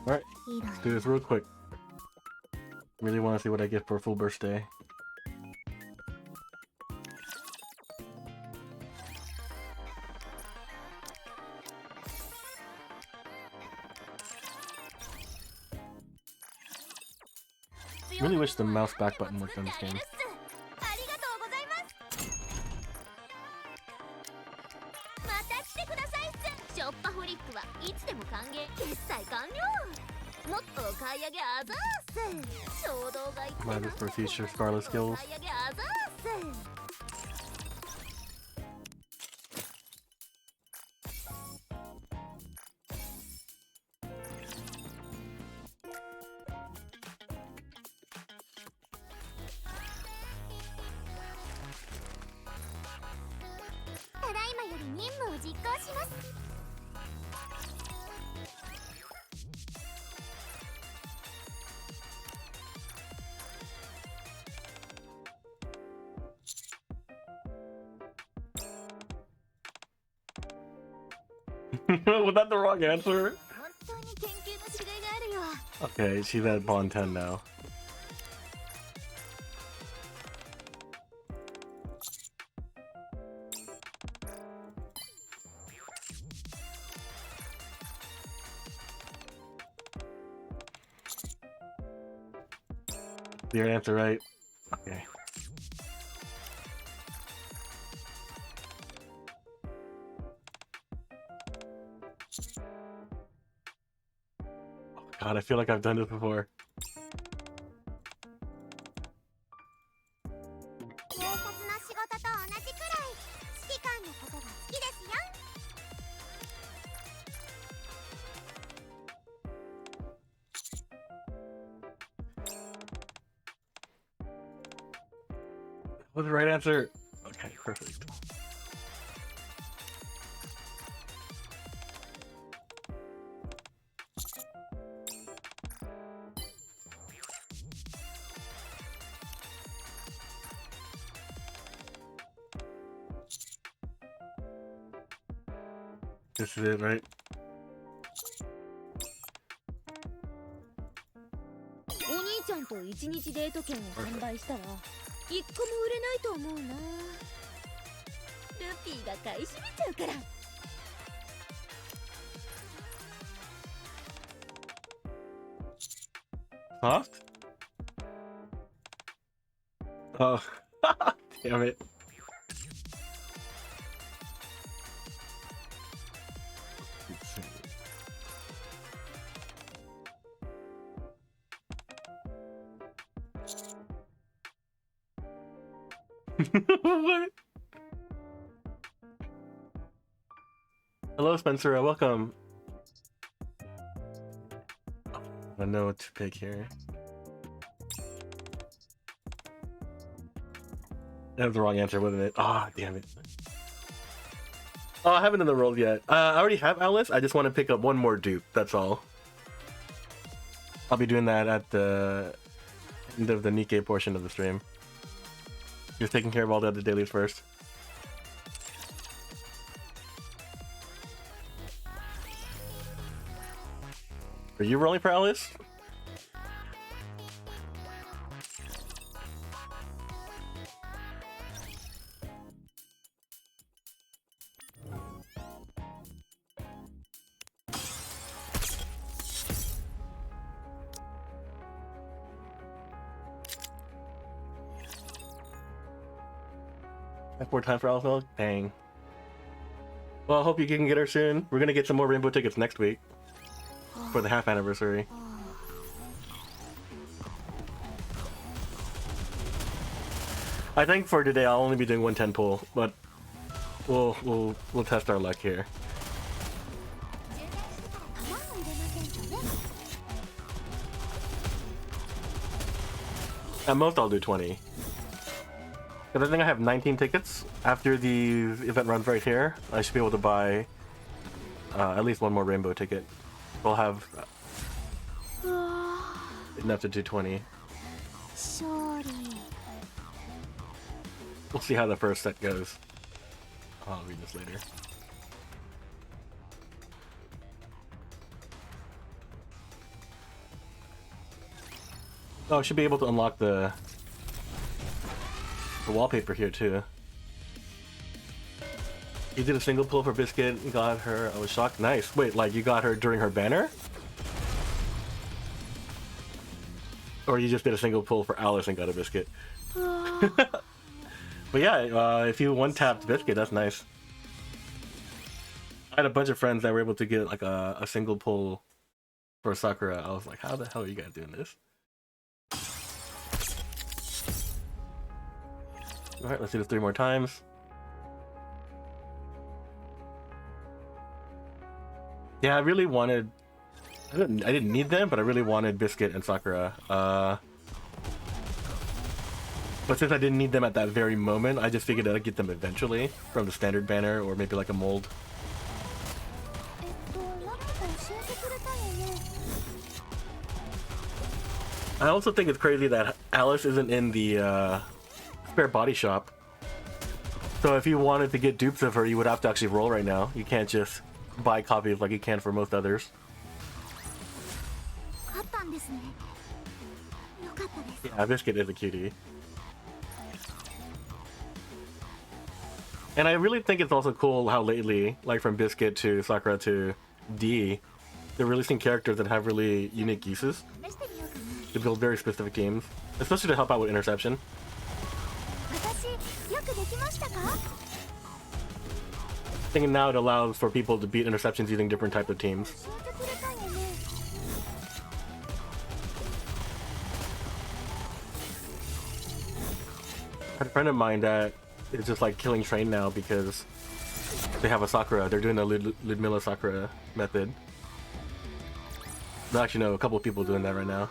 Alright, let's do this real quick. Really want to see what I get for a full birthday. Really wish the mouse back button worked on this game. Might for future Scarlet skills. Was that the wrong answer? Okay, she's at Bond 10 now. Your answer right? Okay. God, I feel like I've done this before. What's the right answer? Okay, perfect. This is it, right? Soft? Oh, damn it. What? Hello, Spencer. Welcome. I know what to pick here. That was the wrong answer, wasn't it? Ah, oh, damn it. Oh, I haven't done the roll yet. I already have Alice. I just want to pick up one more dupe. That's all. I'll be doing that at the end of the Nikke portion of the stream. Just taking care of all the other dailies first. Are you rolling for Alice? More time for Alice Milk? Dang. Well, I hope you can get her soon. We're gonna get some more rainbow tickets next week for the half anniversary. I think for today I'll only be doing 110 pull, but we'll test our luck here. At most I'll do 20. Because I think I have 19 tickets. After the event runs right here, I should be able to buy at least one more rainbow ticket. We'll have enough to do 20. We'll see how the first set goes. I'll read this later. Oh, I should be able to unlock the wallpaper here too. You did a single pull for Biscuit and got her. I was shocked. Nice. Wait, like you got her during her banner? Or you just did a single pull for Alice and got a Biscuit? But yeah, if you one-tapped Biscuit, that's nice. I had a bunch of friends that were able to get like a single pull for Sakura. I was like, how the hell are you guys doing this? Alright, let's do this 3 more times. Yeah, I really wanted... I didn't need them, but I really wanted Biscuit and Sakura. But since I didn't need them at that very moment, I just figured I'd get them eventually from the standard banner or maybe like a mold. I also think it's crazy that Alice isn't in the spare body shop. So if you wanted to get dupes of her, you would have to actually roll right now. You can't just buy copies like you can for most others. Yeah, Biscuit is a cutie. And I really think it's also cool how lately, like from Biscuit to Sakura to D, they're releasing characters that have really unique uses to build very specific teams, especially to help out with interception. I think now it allows for people to beat interceptions using different types of teams. I had a friend of mine that is just like killing train now because they have a Sakura. They're doing the Ludmilla Sakura method. No, actually, no, a couple of people doing that right now.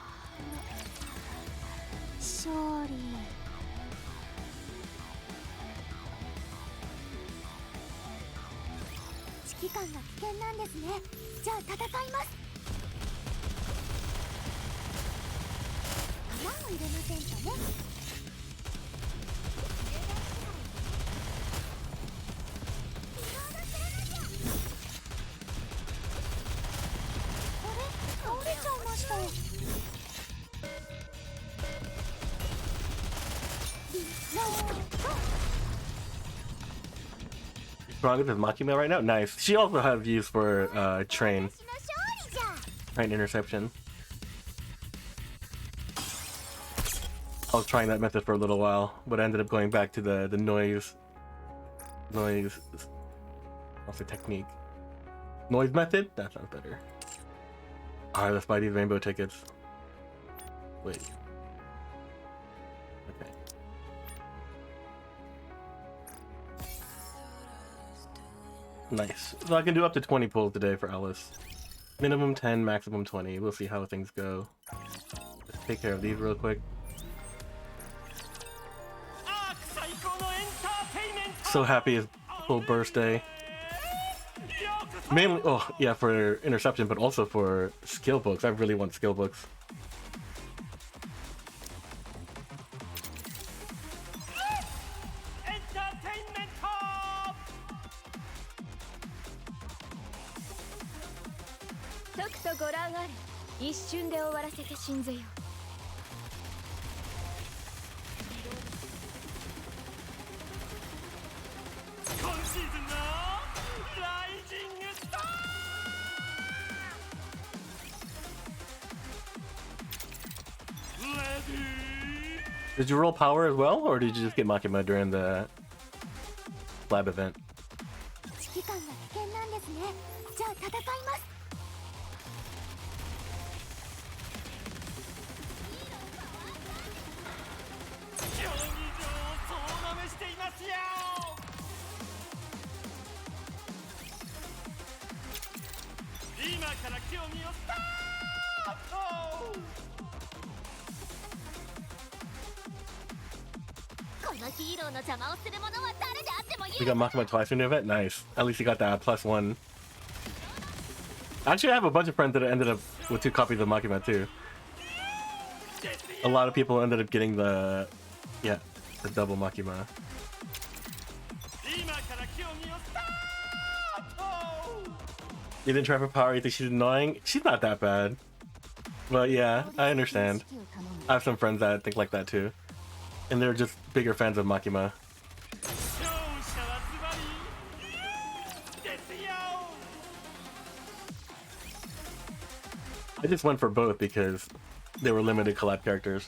Strongest is Makima right now? Nice. She also has use for train interception. I was trying that method for a little while, but I ended up going back to the noise what's the technique? Noise method? That sounds better. Alright, let's buy these rainbow tickets. Wait. Okay. Nice. So I can do up to 20 pulls today for Alice. Minimum 10, maximum 20. We'll see how things go. Let's take care of these real quick. So happy it's full birthday. Mainly, oh yeah, for interception, but also for skill books. I really want skill books. Did you roll power as well, or did you just get Makima during the lab event? We got Makima twice in the event? Nice. At least you got that +1. Actually, I have a bunch of friends that ended up with 2 copies of Makima too. A lot of people ended up getting the double Makima. You didn't try for power, you think she's annoying? She's not that bad. But yeah, I understand. I have some friends that think like that too. And they're just bigger fans of Makima. I just went for both because they were limited collab characters.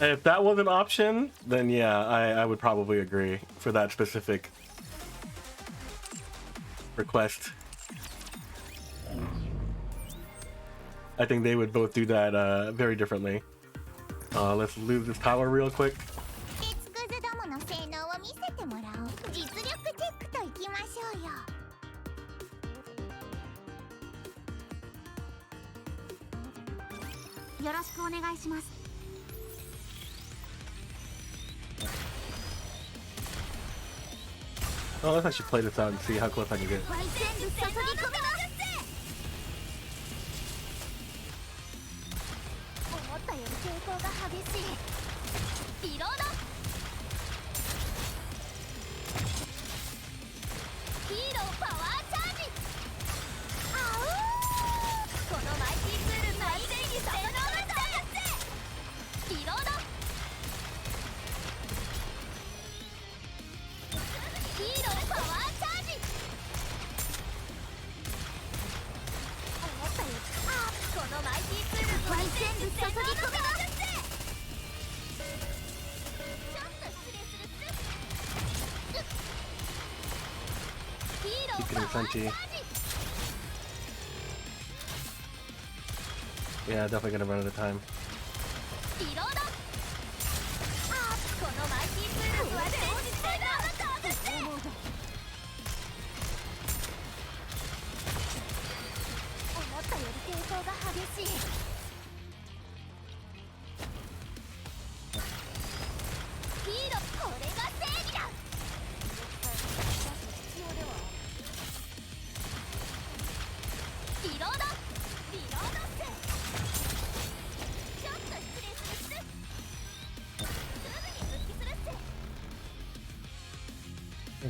If that was an option, then yeah, I would probably agree for that specific request. I think they would both do that very differently. Let's lose this tower real quick. Oh, let's actually play this out and see how close I can get. Yeah, definitely gonna run out of time.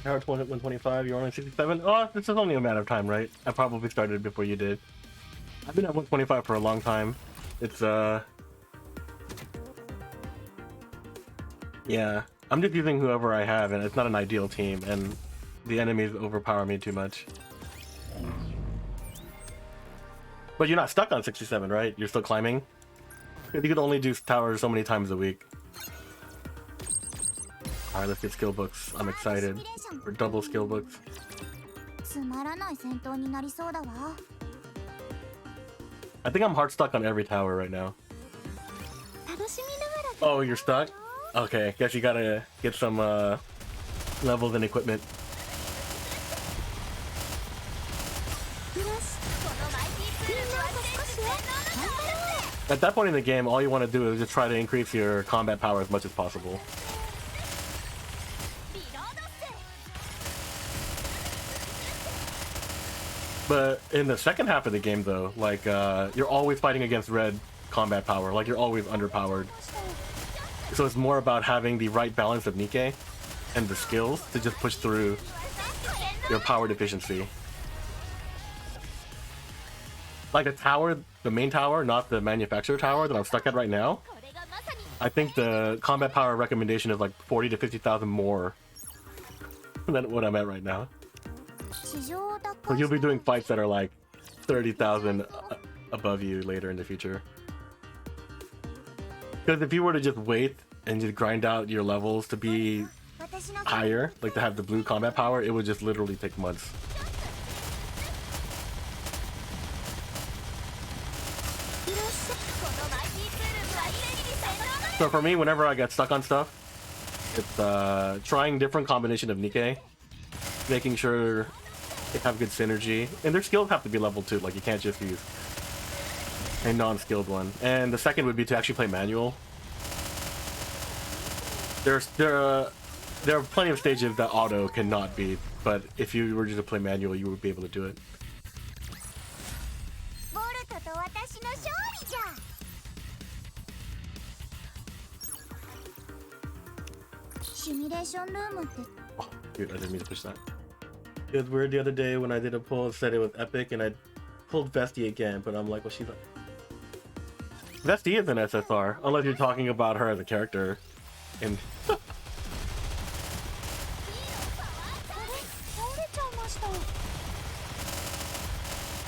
Power 125, you're only 67. Oh, this is only a matter of time, right? I probably started before you did. I've been at 125 for a long time. It's yeah, I'm just using whoever I have, and it's not an ideal team, and the enemies overpower me too much. But you're not stuck on 67, right? You're still climbing? You could only do towers so many times a week. Alright, let's get skill books. I'm excited for double skill books. I think I'm hard stuck on every tower right now. Oh, you're stuck? Okay, guess you gotta get some levels and equipment. At that point in the game, all you want to do is just try to increase your combat power as much as possible. But in the second half of the game, though, like, you're always fighting against red combat power. Like, you're always underpowered. So it's more about having the right balance of Nikke and the skills to just push through your power deficiency. Like a tower, the main tower, not the manufacturer tower that I'm stuck at right now, I think the combat power recommendation is like 40 to 50,000 more than what I'm at right now. So you'll be doing fights that are like 30,000 above you later in the future. Because if you were to just wait and just grind out your levels to be higher, like to have the blue combat power, it would just literally take months. So for me, whenever I get stuck on stuff, it's trying different combination of Nikke, making sure they have good synergy, and their skills have to be level 2, like you can't just use a non-skilled one. And the second would be to actually play manual. there are plenty of stages that auto cannot beat, but if you were just to play manual, you would be able to do it. Oh, dude, I didn't mean to push that. It was weird the other day when I did a pull and said it was epic, and I pulled Vesti again, but I'm like, well, she's like... Vesti is an SSR, unless you're talking about her as a character. And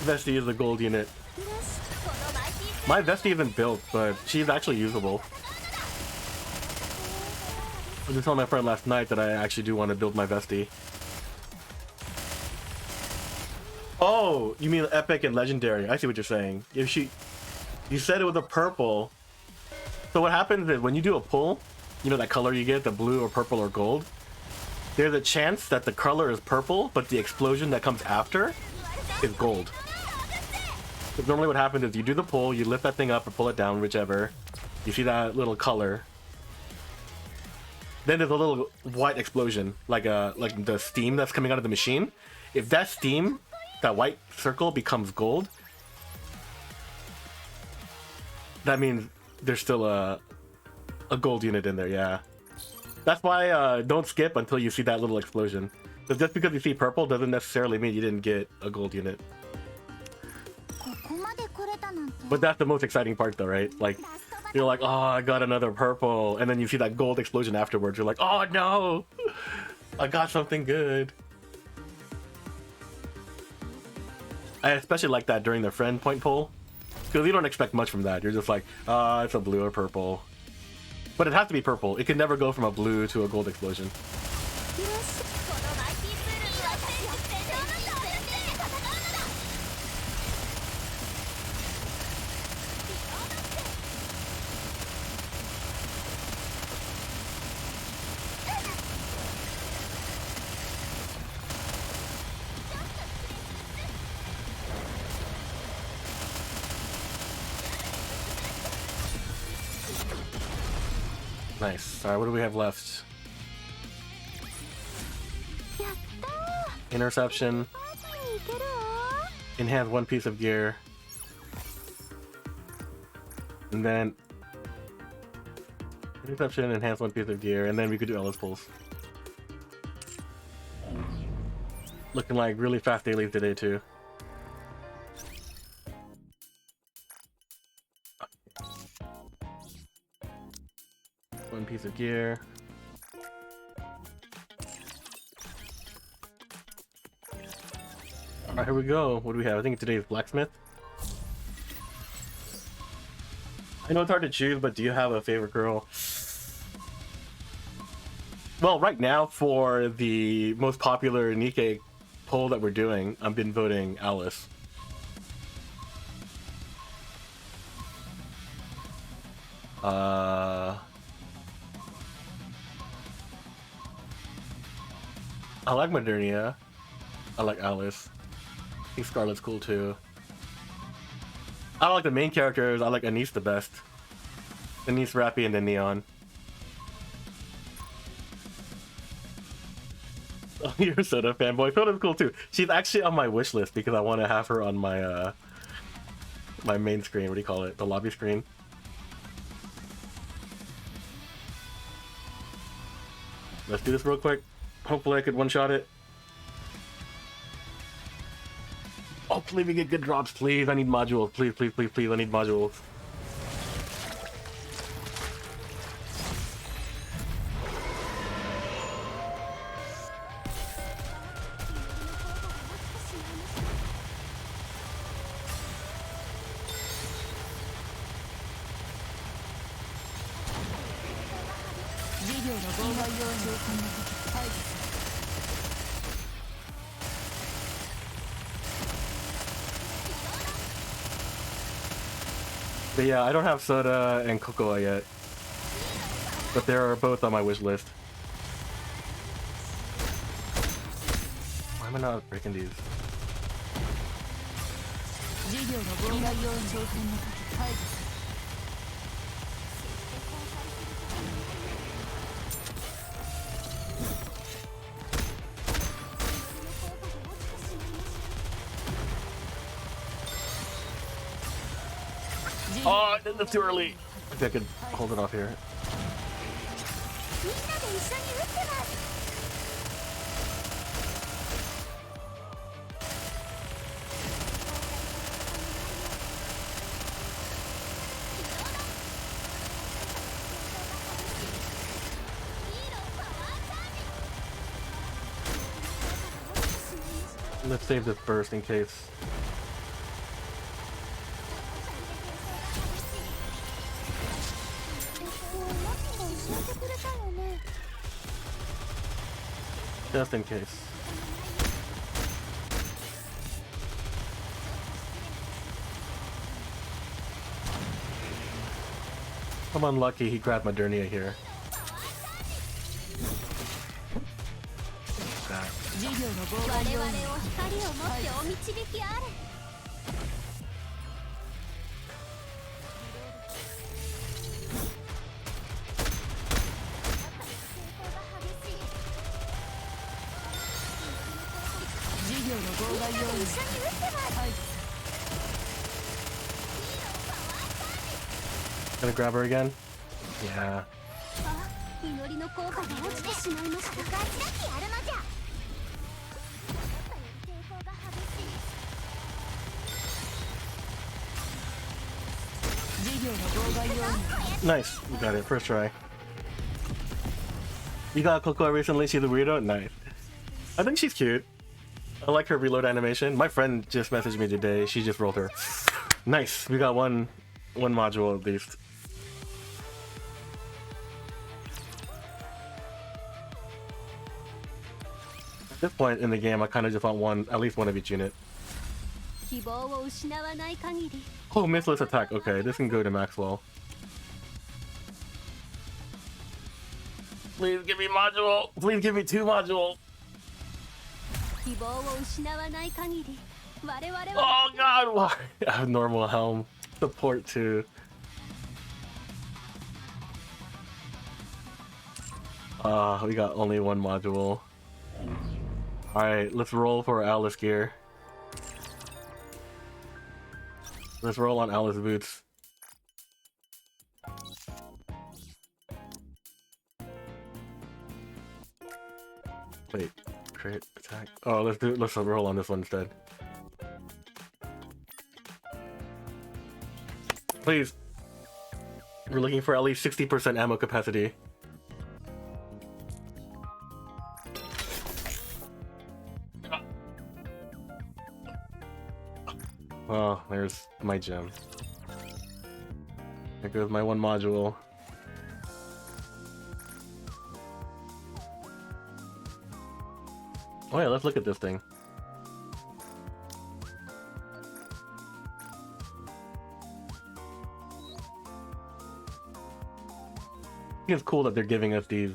Vesti is a gold unit. My Vesti isn't built, but she's actually usable. I was just telling my friend last night that I actually do want to build my Vesti. Oh, you mean epic and legendary? I see what you're saying. If you said it was a purple. So what happens is when you do a pull, you know that color you get, the blue or purple or gold. There's a chance that the color is purple, but the explosion that comes after is gold. So normally what happens is you do the pull, you lift that thing up or pull it down, whichever. You see that little color. Then there's a little white explosion, like the steam that's coming out of the machine. If that steam, that white circle becomes gold, that means there's still a gold unit in there, yeah. That's why don't skip until you see that little explosion. Because just because you see purple doesn't necessarily mean you didn't get a gold unit. But that's the most exciting part though, right? Like, you're like, oh, I got another purple, and then you see that gold explosion afterwards. You're like, oh no, I got something good. I especially like that during the friend point pull, because you don't expect much from that. You're just like, ah, it's a blue or purple. But it has to be purple. It can never go from a blue to a gold explosion. Nice. Alright, what do we have left? Interception. Enhance one piece of gear. And then... Interception, enhance one piece of gear, and then we could do Ellis pulls. Looking like really fast dailies today too. One piece of gear. Alright, here we go. What do we have? I think today's blacksmith. I know it's hard to choose, but do you have a favorite girl? Well, right now for the most popular Nikke poll that we're doing, I've been voting Alice. I like Modernia. I like Alice. I think Scarlet's cool too. I don't like the main characters. I like Anise the best. Anise, Rappy, and then Neon. Oh, you're a Soda fanboy. Soda's cool too. She's actually on my wish list because I want to have her on my my main screen. What do you call it? The lobby screen. Let's do this real quick. Hopefully I could one-shot it. Oh, please we get good drops, please. I need modules. Please, please, please, please. I need modules. But yeah, I don't have Soda and Cocoa yet. But they are both on my wish list. Why am I not breaking these? Oh, I did this too early. Maybe I could hold it off here. Let's save this burst in case. Just in case. I'm unlucky he grabbed Modernia here. That. Gonna grab her again? Yeah. Nice, you got it, first try. You got Cocoa recently, she's a weirdo? Nice. I think she's cute. I like her reload animation. My friend just messaged me today, she just rolled her. Nice, we got one module at least. At this point in the game, I kind of just want at least one of each unit. Oh, missless attack. Okay, this can go to Maxwell. Please give me module. Please give me 2 module. Oh god, why? I have normal helm. Support too. We got only 1 module. Alright, let's roll for Alice gear. Let's roll on Alice boots. Wait, crit attack. Oh, let's roll on this one instead. Please. We're looking for at least 60% ammo capacity. Oh, there's my gem. There goes my 1 module. Oh yeah, let's look at this thing. I think it's cool that they're giving us these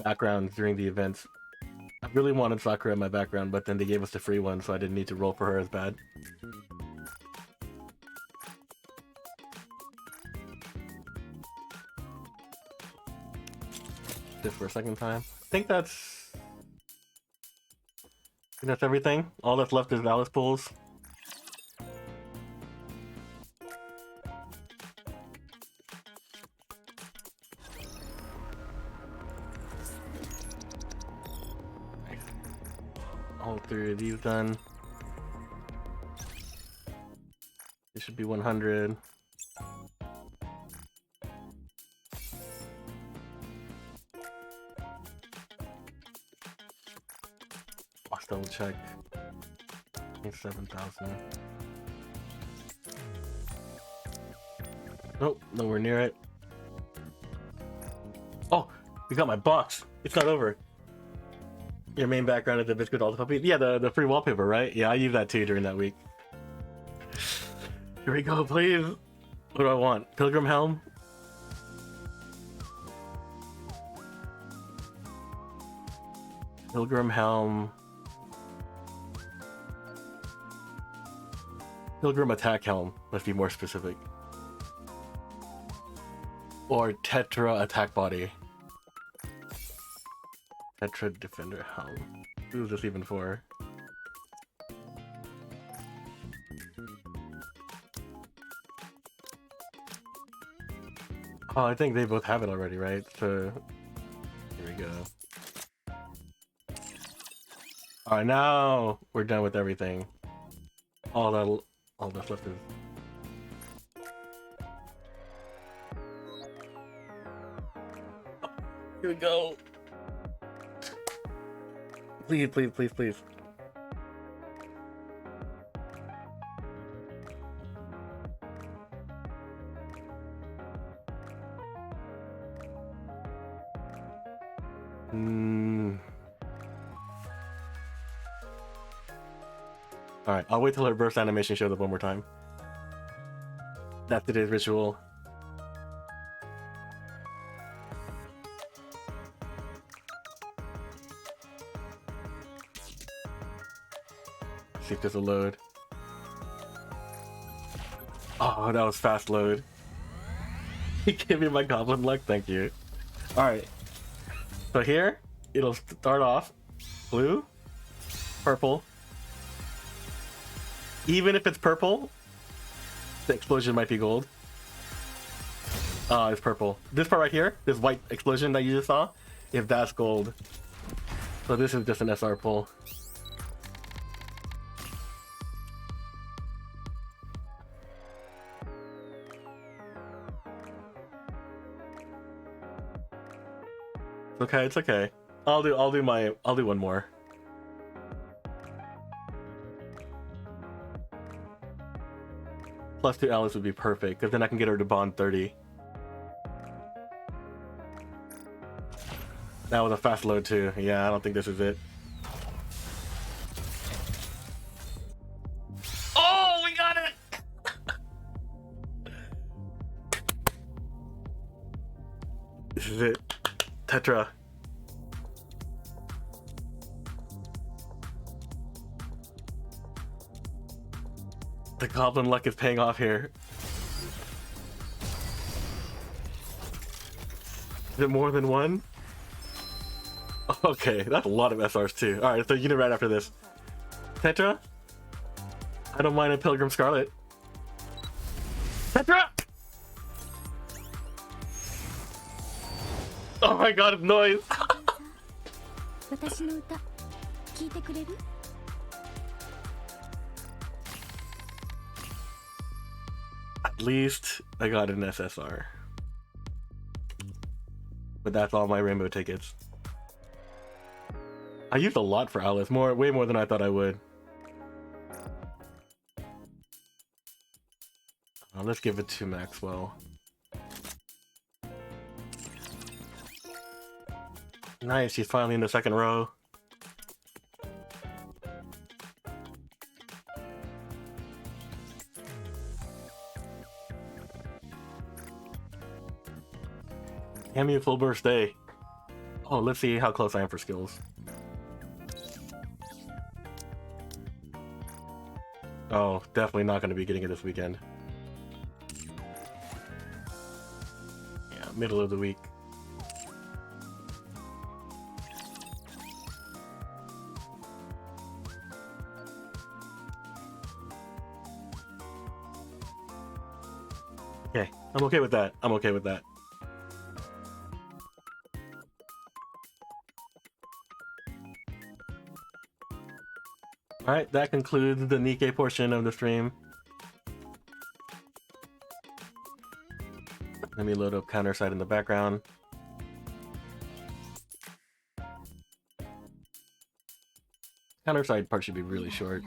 backgrounds during the events. I really wanted Sakura in my background, but then they gave us the free one, so I didn't need to roll for her as bad. Just for a second time. I think that's everything. All that's left is Alice pulls. All 3 of these done. It should be 100. Let's double check. 27,000. Nope, nowhere near it. Oh, we got my box. It's not over. Your main background is the biscuit all the puppies. Yeah, the free wallpaper, right? Yeah, I used that too during that week. Here we go, please. What do I want? Pilgrim helm? Pilgrim helm. Pilgrim attack helm. Let's be more specific. Or Tetra attack body. Tetra defender helm. Who is this even for? Oh, I think they both have it already, right? So here we go. All right, now we're done with everything. All that's left is. Here we go. Please, please, please, please. Alright, I'll wait till her burst animation shows up one more time. That's today's ritual. See if there's a load. Oh, that was fast load. He gave me my goblin luck, thank you. Alright. So here, it'll start off blue, purple. Even if it's purple, the explosion might be gold. It's purple. This part right here, this white explosion that you just saw, if that's gold. So this is just an SR pull. Okay, it's okay. I'll do one more. +2 Alice would be perfect, because then I can get her to bond 30. That was a fast load too. Yeah, I don't think this is it. Oh, we got it! This is it. Tetra. The goblin luck is paying off here. Is it more than one? Okay, that's a lot of SRs too. Alright, so unit right after this. Tetra? I don't mind a Pilgrim Scarlet. Tetra! Oh my god, it's noise! At least I got an SSR. But that's all my rainbow tickets. I used a lot for Alice, way more than I thought I would. Let's give it to Maxwell. Nice, she's finally in the second row. Hand me a full burst day. Oh, let's see how close I am for skills. Oh, definitely not going to be getting it this weekend. Yeah, middle of the week. Okay, I'm okay with that. I'm okay with that. Alright, that concludes the Nikke portion of the stream. Let me load up Counterside in the background. Counterside part should be really short.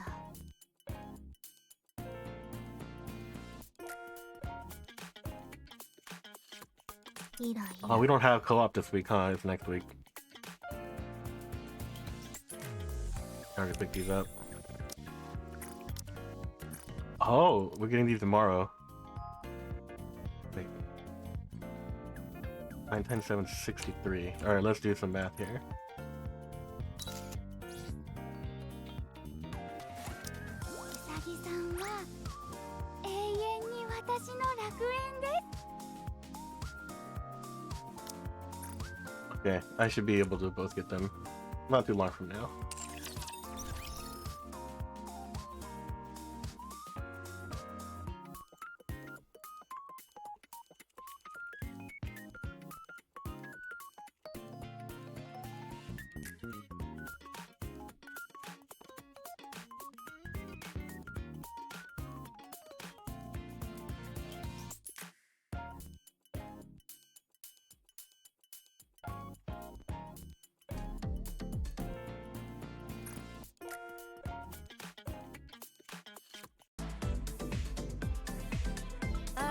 Oh, we don't have co-op this week, huh? It's next week. I already picked these up. Oh, we're getting these tomorrow. Wait. 9 times 7 is 63. Alright, let's do some math here. Okay, I should be able to both get them not too long from now.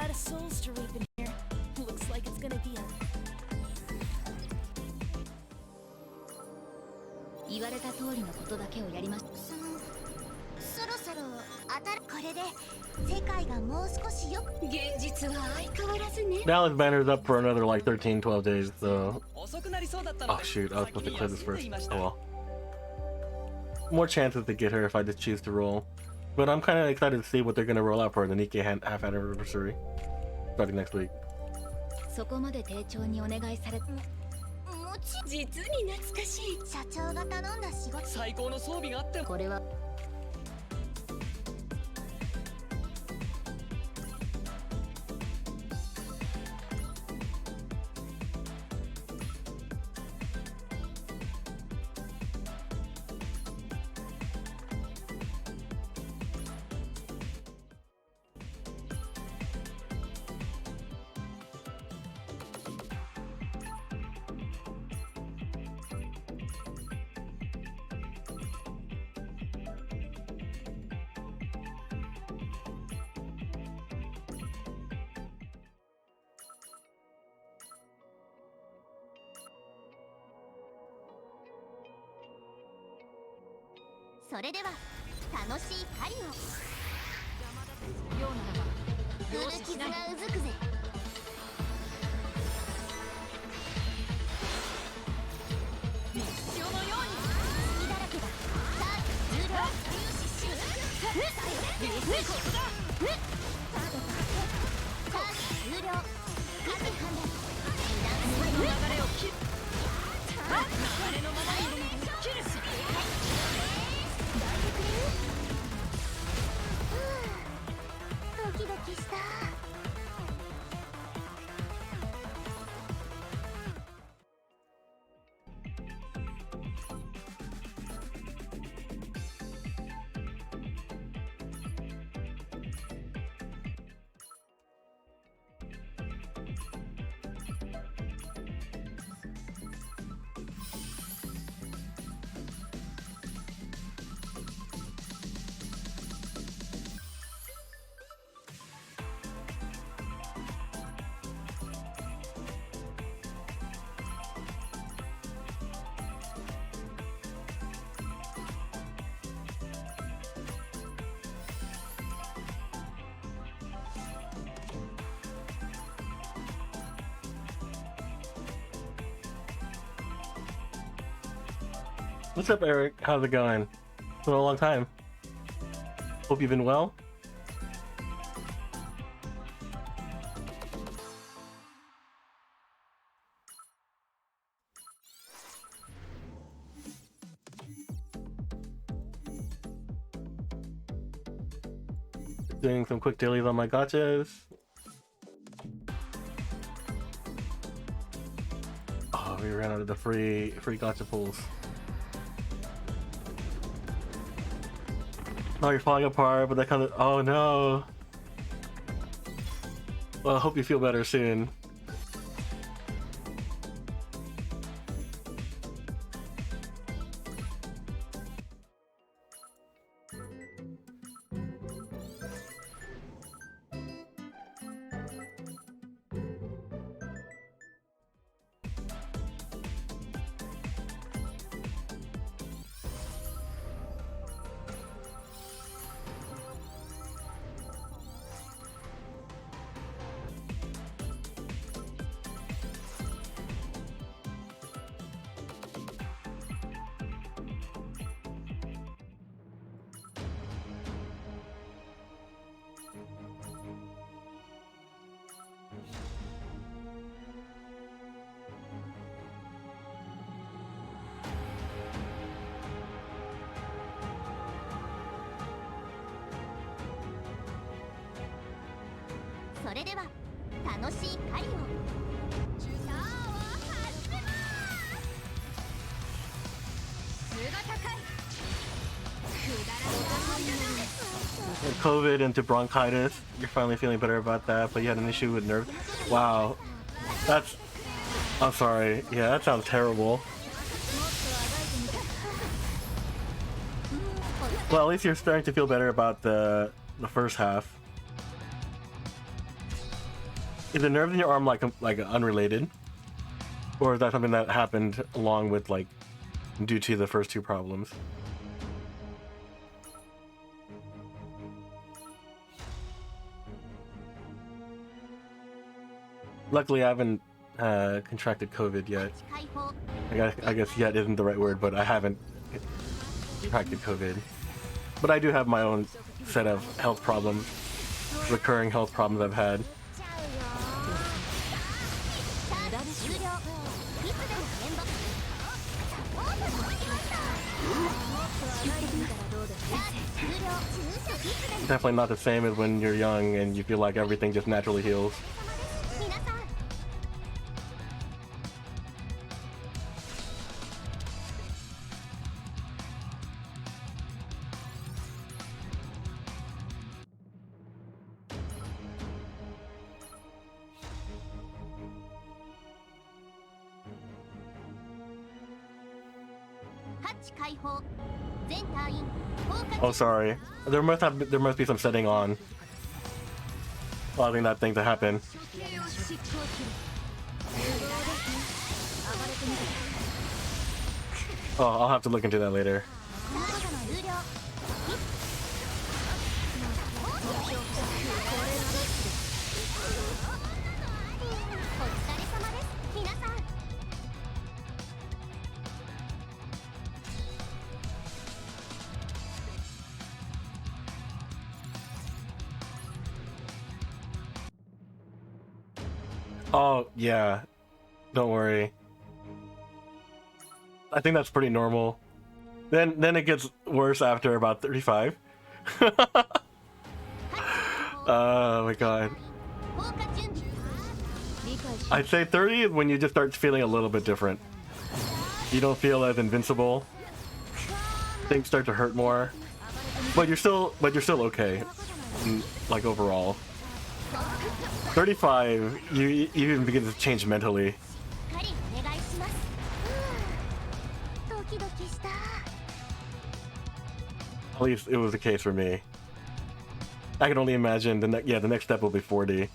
lot of souls to reap in here. Looks like it's gonna be a 言われた通りのことだけをやりましょう。そろそろ当たる。これで世界がもう少しよく。現実は相変わらずね。 Now his banner's up for another like 13, 12 days, so... Oh shoot, I was supposed to clear this first. Oh well. More chances to get her if I just choose to roll. But I'm kind of excited to see what they're going to roll out for the Nikke half anniversary. Starting next week. そこまで丁重にお願いされ。実に懐かしい。社長が頼んだ仕事。最高の装備があって。これは。それでは楽しい狩りを。古傷がうずくぜ。一緒のように隙だらけだ。さあ重量さあ重量1時半だ。流れを切る。流れのままに切るし。ドキドキした。What's up, Eric? How's it going? It's been a long time. Hope you've been well. Doing some quick dailies on my gachas. Oh, we ran out of the free gacha pulls. Oh, you're falling apart, but that kind of... Oh, no. Well, I hope you feel better soon. COVID into bronchitis. You're finally feeling better about that, but you had an issue with nerves. Wow. That's... I'm sorry. Yeah, that sounds terrible. Well, at least you're starting to feel better about the first half. Is the nerves in your arm like unrelated, or is that something that happened along with like due to the first two problems? Luckily, I haven't contracted COVID yet. I guess yet isn't the right word, but I haven't contracted COVID. But I do have my own set of health problems, recurring health problems I've had. Definitely not the same as when you're young and you feel like everything just naturally heals. Oh, sorry. There must be some setting on, allowing that thing to happen. Oh, I'll have to look into that later. Oh, yeah. Don't worry. I think that's pretty normal. Then it gets worse after about 35. Oh my god. I'd say 30 is when you just start feeling a little bit different. You don't feel as invincible. Things start to hurt more. But you're still okay. Like overall. 35, you even begin to change mentally. At least it was the case for me. I can only imagine the next step will be 40.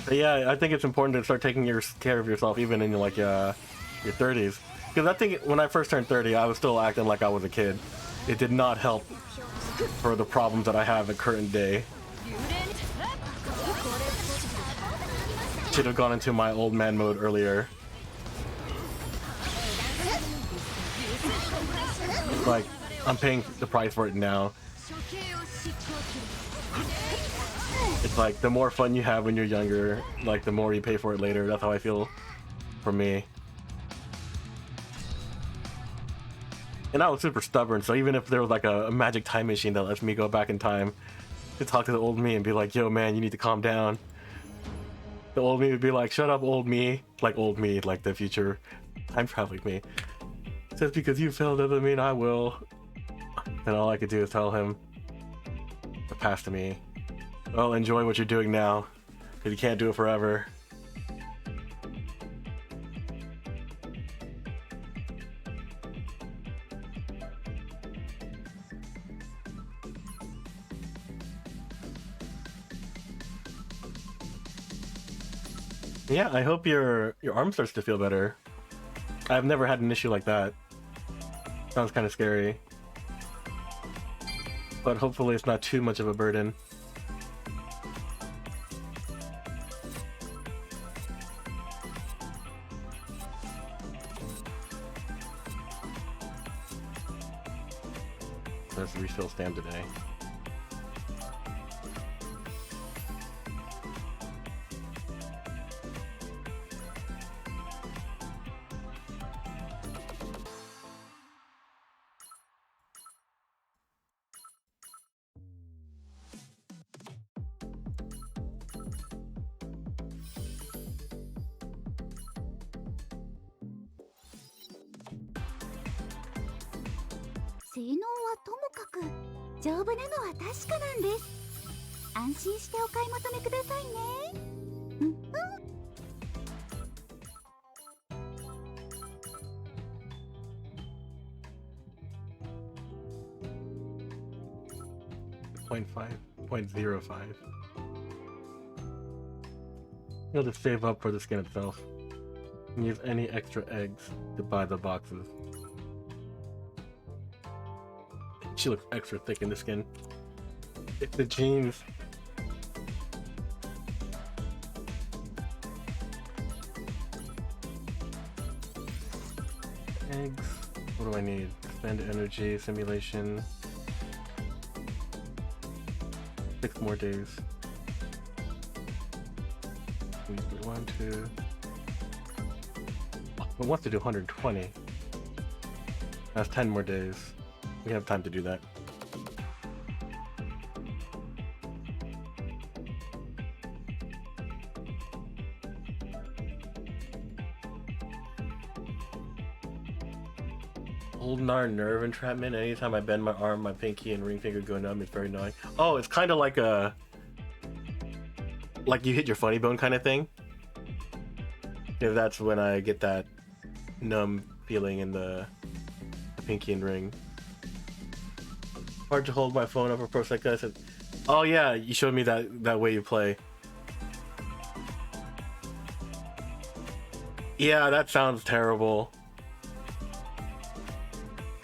But yeah, I think it's important to start taking care of yourself even in like your 30s. Because I think when I first turned 30, I was still acting like I was a kid. It did not help for the problems that I have at current day. Should have gone into my old man mode earlier. Like, I'm paying the price for it now. It's like, the more fun you have when you're younger, like, the more you pay for it later. That's how I feel for me. And I was super stubborn, so even if there was like a magic time machine that lets me go back in time to talk to the old me and be like, yo man, you need to calm down. The old me would be like, shut up old me. Like the future time traveling me. Just because you failed doesn't mean I will. And all I could do is tell him to pass to me. Well, enjoy what you're doing now, because you can't do it forever. Yeah, I hope your arm starts to feel better. I've never had an issue like that. Sounds kind of scary. But hopefully it's not too much of a burden. There's the refill stand today. 安心してお買い求めくださいね。.5, 0.05. You'll just save up for the skin itself. And use any extra eggs to buy the boxes. She looks extra thick in the skin. It's the jeans. Eggs. What do I need? Spend energy, simulation. 6 more days. 1, 2. Oh, it wants to do 120. That's 10 more days. We have time to do that. Ulnar nerve entrapment. Anytime I bend my arm, my pinky and ring finger go numb. It's very annoying. Oh, it's kind of like a... like you hit your funny bone kind of thing. If that's when I get that numb feeling in the pinky and ring. Hard to hold my phone up for pro second. I said, oh yeah, you showed me that way you play. Yeah, that sounds terrible.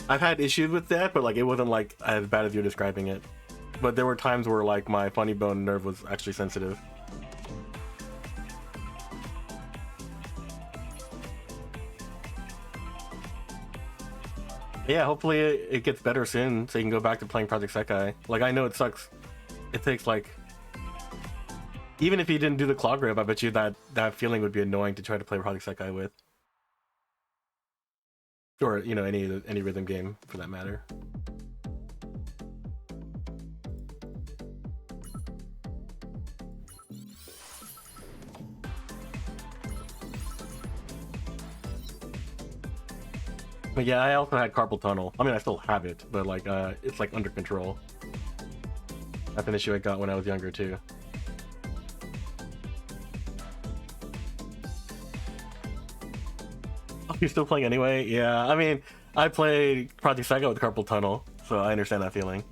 I've had issues with that, but like it wasn't like as bad as you're describing it. But there were times where like my funny bone nerve was actually sensitive. Yeah, hopefully it gets better soon so you can go back to playing Project Sekai. Like, I know it sucks. It takes like... even if you didn't do the claw grip, I bet you that feeling would be annoying to try to play Project Sekai with. Or, you know, any rhythm game for that matter. But yeah, I also had carpal tunnel. I mean, I still have it, but like, it's like under control. That's an issue I got when I was younger too. Oh, you're still playing anyway? Yeah, I mean, I played Project Sekai with carpal tunnel, so I understand that feeling.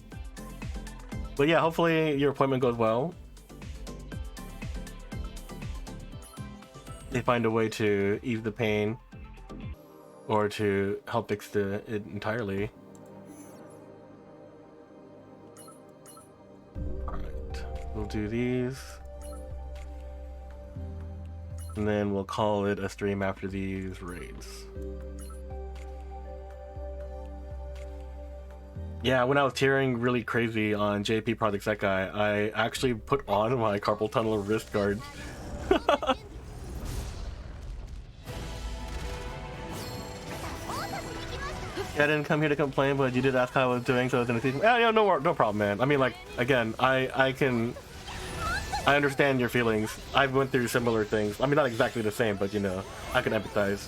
But yeah, hopefully your appointment goes well. They find a way to ease the pain or to help fix it entirely. Alright, we'll do these. And then we'll call it a stream after these raids. Yeah, when I was tearing really crazy on JP Project Sekai, I actually put on my carpal tunnel wrist guards. Yeah, I didn't come here to complain, but you did ask how I was doing, so it's in the season. Yeah, no problem, man. I mean, like, again, I understand your feelings. I went through similar things. I mean, not exactly the same, but you know, I can empathize.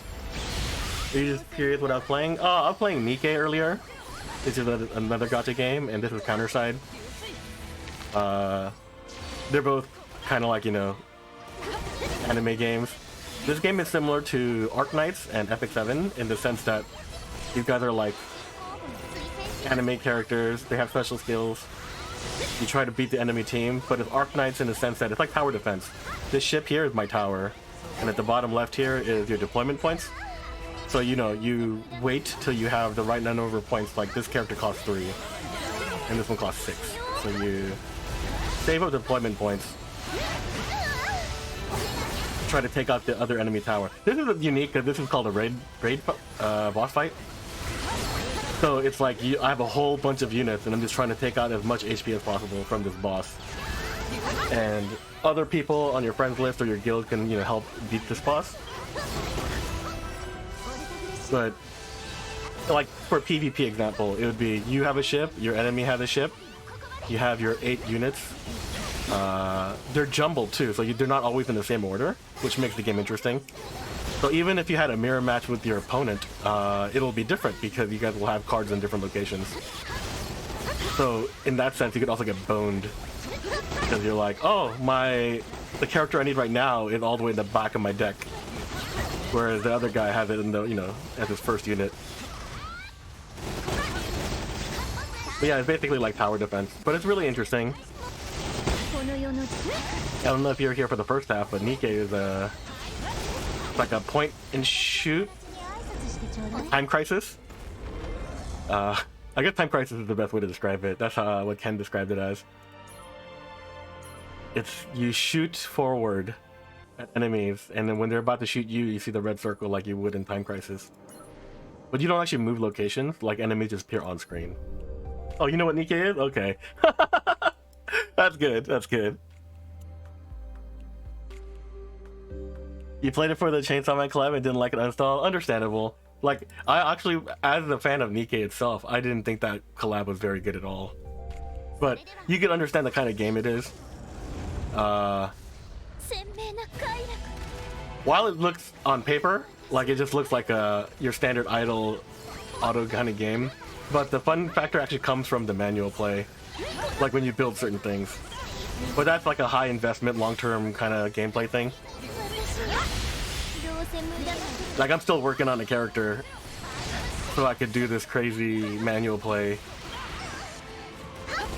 Are you just curious what I was playing? Oh, I was playing Nikke earlier. This is another gacha game, and this is Counterside. They're both kind of like, you know, anime games. This game is similar to Arc Knights and Epic 7 in the sense that these guys are like anime characters. They have special skills. You try to beat the enemy team, but it's Arc Knights in the sense that it's like tower defense. This ship here is my tower, and at the bottom left here is your deployment points. So, you know, you wait till you have the right number of points. Like this character costs 3, and this one costs 6. So you save up deployment points. Try to take out the other enemy tower. This is unique because this is called a raid boss fight. So it's like I have a whole bunch of units, and I'm just trying to take out as much HP as possible from this boss. And other people on your friends list or your guild can, you know, help beat this boss. But like for PvP example, it would be you have a ship, your enemy has a ship, you have your 8 units. They're jumbled too, so they're not always in the same order, which makes the game interesting. So even if you had a mirror match with your opponent, it'll be different because you guys will have cards in different locations. So in that sense, you could also get boned. because you're like, oh, the character I need right now is all the way in the back of my deck, whereas the other guy has it in the, you know, as his first unit. But yeah, it's basically like tower defense, but it's really interesting. I don't know if you're here for the first half, but Nikke is like a point and shoot time crisis. I guess time crisis is the best way to describe it. That's what Ken described it as. It's you shoot forward at enemies, and then when they're about to shoot you, you see the red circle like you would in time crisis. But you don't actually move locations, like enemies just appear on screen. Oh, you know what Nikke is? Okay. That's good, that's good. You played it for the Chainsaw Man collab and didn't like it uninstall? Understandable. Like, I actually, as a fan of Nikke itself, I didn't think that collab was very good at all. But you can understand the kind of game it is. While it looks on paper, like it just looks like your standard idle auto kind of game, but the fun factor actually comes from the manual play, like when you build certain things. But that's like a high investment, long-term kind of gameplay thing. Like I'm still working on a character so I could do this crazy manual play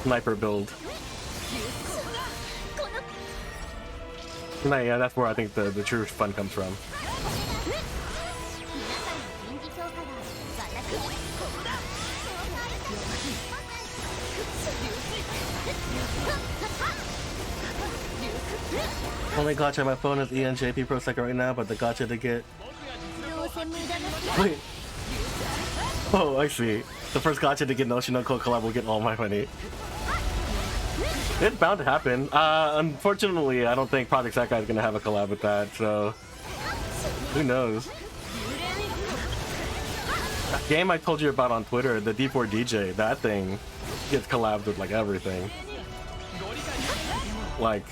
sniper build. And yeah, that's where I think the true fun comes from. Only gacha on my phone is ENJP Pro Second right now, but the gacha to get... Wait. Oh, I see. The first gacha to get Noshino Code collab will get all my money. It's bound to happen. Unfortunately, I don't think Project Sekai is going to have a collab with that, so... Who knows? That game I told you about on Twitter, the D4DJ, that thing gets collabed with like everything. Like...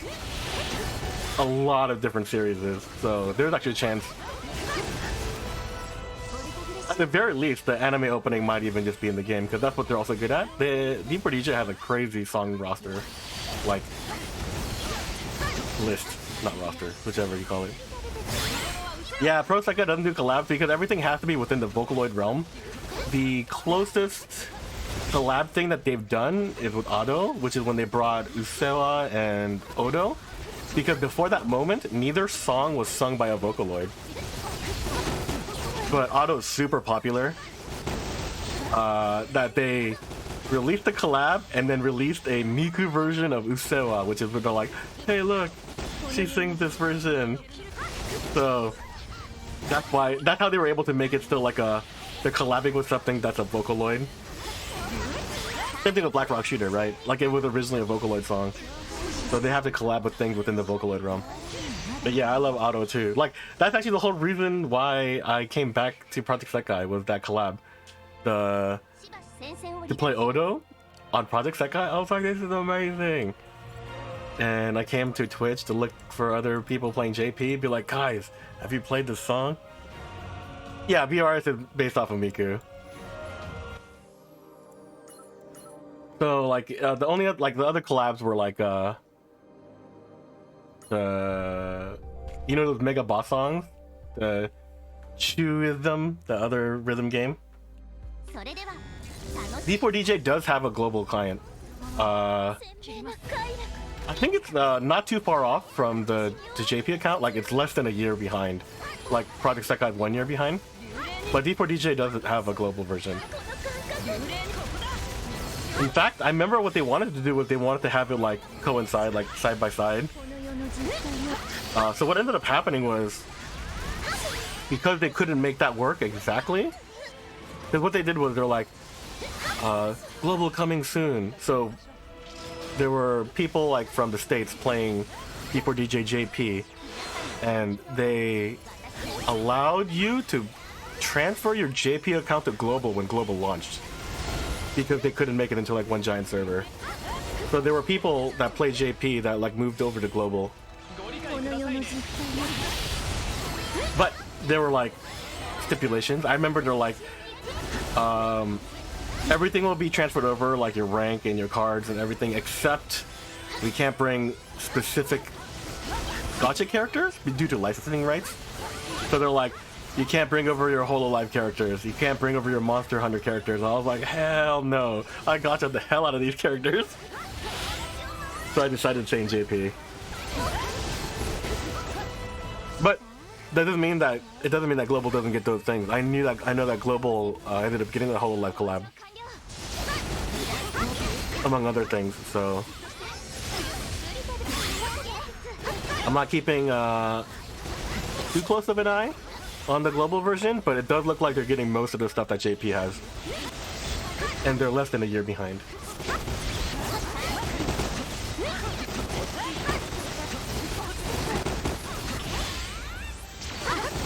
a lot of different series, so there's actually a chance. At the very least, the anime opening might even just be in the game, because that's what they're also good at. The D4DJ has a crazy song roster, like list, not roster, whichever you call it. Yeah, Pro Sekai doesn't do collabs because everything has to be within the Vocaloid realm. The closest collab thing that they've done is with Ado, which is when they brought Usewa and Odo. Because before that moment, neither song was sung by a Vocaloid. But Ado is super popular. That they released the collab and then released a Miku version of Usewa, which is where they're like, hey look, she sings this version. So that's how they were able to make it still like they're collabing with something that's a Vocaloid. Same thing with Black Rock Shooter, right? Like it was originally a Vocaloid song. So they have to collab with things within the Vocaloid realm. But yeah, I love Ado too. Like, that's actually the whole reason why I came back to Project Sekai was that collab. To play Odo on Project Sekai, I was like, this is amazing. And I came to Twitch to look for other people playing JP, be like, guys, have you played this song? Yeah, BRS is based off of Miku. So like the other collabs were like you know those Mega Boss songs, the Chuism, the other rhythm game. D4DJ does have a global client. I think it's not too far off from the JP account. Like it's less than a year behind. Like Project Sekai is 1 year behind, but D4DJ does have a global version. In fact, I remember what they wanted to do was they wanted to have it like coincide, like side by side. So what ended up happening was, because they couldn't make that work exactly, because what they did was they're like, global coming soon. So there were people like from the States playing D4DJ JP, and they allowed you to transfer your JP account to global when global launched, because they couldn't make it into like one giant server. So there were people that played JP that like moved over to global. But there were like stipulations. I remember they're like, everything will be transferred over, like your rank and your cards and everything, except we can't bring specific gacha characters due to licensing rights. So they're like, you can't bring over your Hololive characters, you can't bring over your Monster Hunter characters. I was like, hell no, I gacha the hell out of these characters. So I decided to change JP. But that doesn't mean that Global doesn't get those things. I know that Global ended up getting the Hololive collab, among other things. So I'm not keeping too close of an eye on the Global version, but it does look like they're getting most of the stuff that JP has, and they're less than a year behind.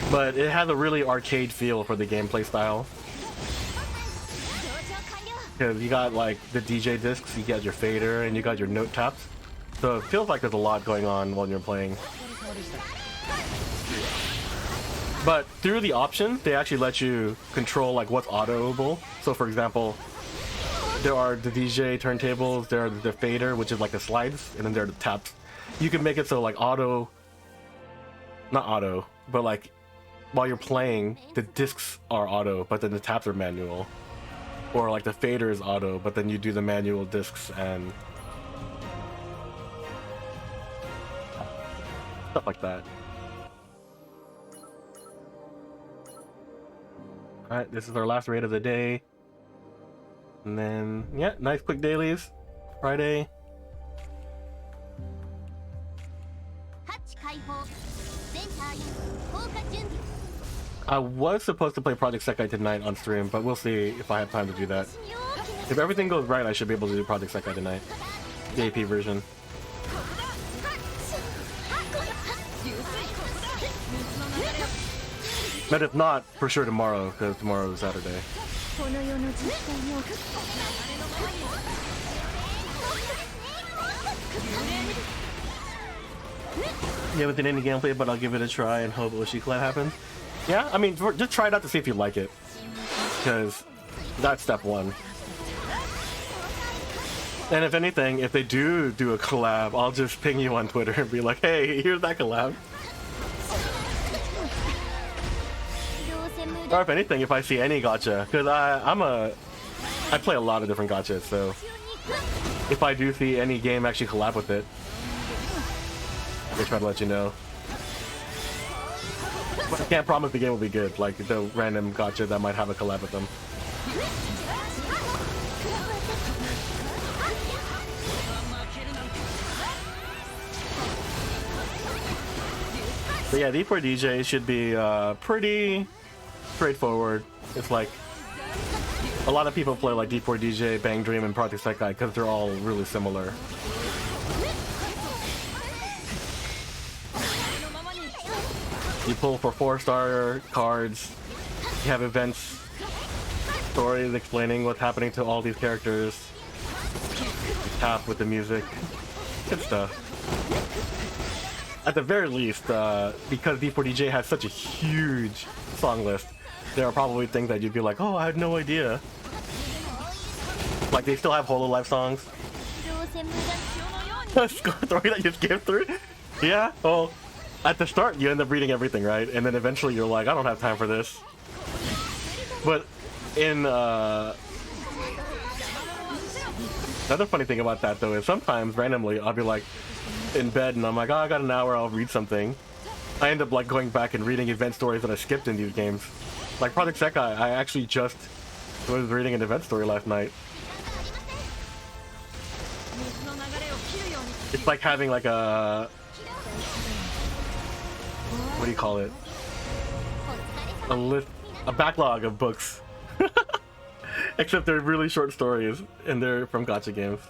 But it has a really arcade feel for the gameplay style. Because you got like the DJ discs, you got your fader, and you got your note taps. So it feels like there's a lot going on when you're playing. But through the options, they actually let you control like what's autoable. So for example, there are the DJ turntables, there are the fader, which is like the slides, and then there are the taps. You can make it so like not auto, but like while you're playing, the discs are auto, but then the taps are manual. Or like the fader is auto, but then you do the manual discs and stuff like that. Alright, this is our last raid of the day. And then, yeah, nice quick dailies. Friday. I was supposed to play Project Sekai tonight on stream, but we'll see if I have time to do that. If everything goes right, I should be able to do Project Sekai tonight. The AP version. But if not, for sure tomorrow, because tomorrow is Saturday. You haven't seen any gameplay, but I'll give it a try and hope Oshi collab happens. Yeah, I mean, just try it out to see if you like it, because that's step one. And if anything, if they do a collab, I'll just ping you on Twitter and be like, hey, here's that collab. Or if anything, if I see any gacha, because I play a lot of different gachas, so if I do see any game actually collab with it, I'll try to let you know. But I can't promise the game will be good, like the random gacha that might have a collab with them. But yeah, D4DJ should be pretty straightforward. It's like a lot of people play like D4DJ, Bang Dream, and Project Sekai because they're all really similar. You pull for 4-star cards, you have events, stories explaining what's happening to all these characters, you tap with the music, good stuff. At the very least, because D4DJ has such a huge song list, there are probably things that you'd be like, oh, I had no idea. Like, they still have Hololive songs. Story that you skip through? Yeah, well, at the start, you end up reading everything, right? And then eventually you're like, I don't have time for this. But in, another funny thing about that, though, is sometimes, randomly, I'll be like, in bed, and I'm like, oh, I got an hour, I'll read something. I end up, like, going back and reading event stories that I skipped in these games. Like Project Sekai, I actually just was reading an event story last night. It's like having like a... what do you call it? A backlog of books. Except they're really short stories, and they're from gacha games.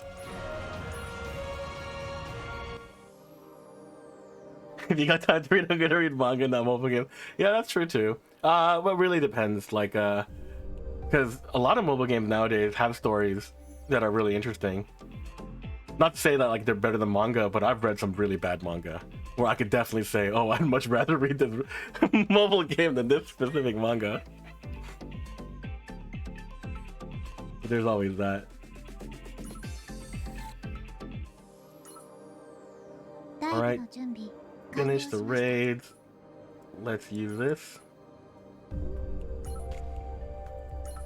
If you got time to read, I'm gonna read manga, not mobile game. Yeah, that's true too. But really depends, like, because a lot of mobile games nowadays have stories that are really interesting. Not to say that like they're better than manga, but I've read some really bad manga where I could definitely say, oh, I'd much rather read this mobile game than this specific manga. But there's always that. Alright, の準備 finish the 完了しました raids. Let's use this.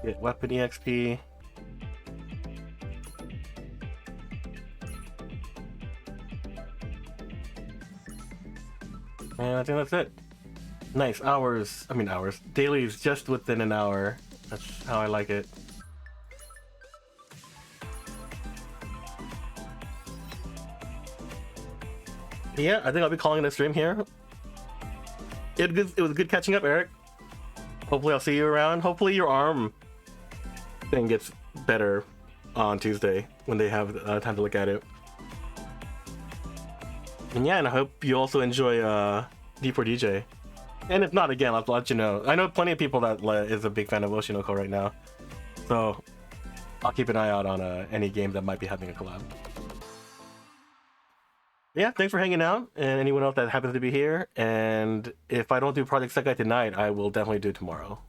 Get weapon EXP. And I think that's it. Nice hours. I mean hours. Dailies just within an hour. That's how I like it. Yeah, I think I'll be calling it a stream here. It was good catching up, Eric. Hopefully I'll see you around. Hopefully your arm thing gets better on Tuesday when they have time to look at it. And yeah, and I hope you also enjoy D4DJ. And if not, again, I'll let you know. I know plenty of people that is a big fan of Oshinoko right now. So I'll keep an eye out on any game that might be having a collab. Yeah, thanks for hanging out, and anyone else that happens to be here. And if I don't do Project Sekai tonight, I will definitely do it tomorrow.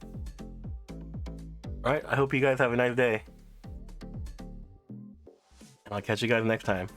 Alright, I hope you guys have a nice day. And I'll catch you guys next time.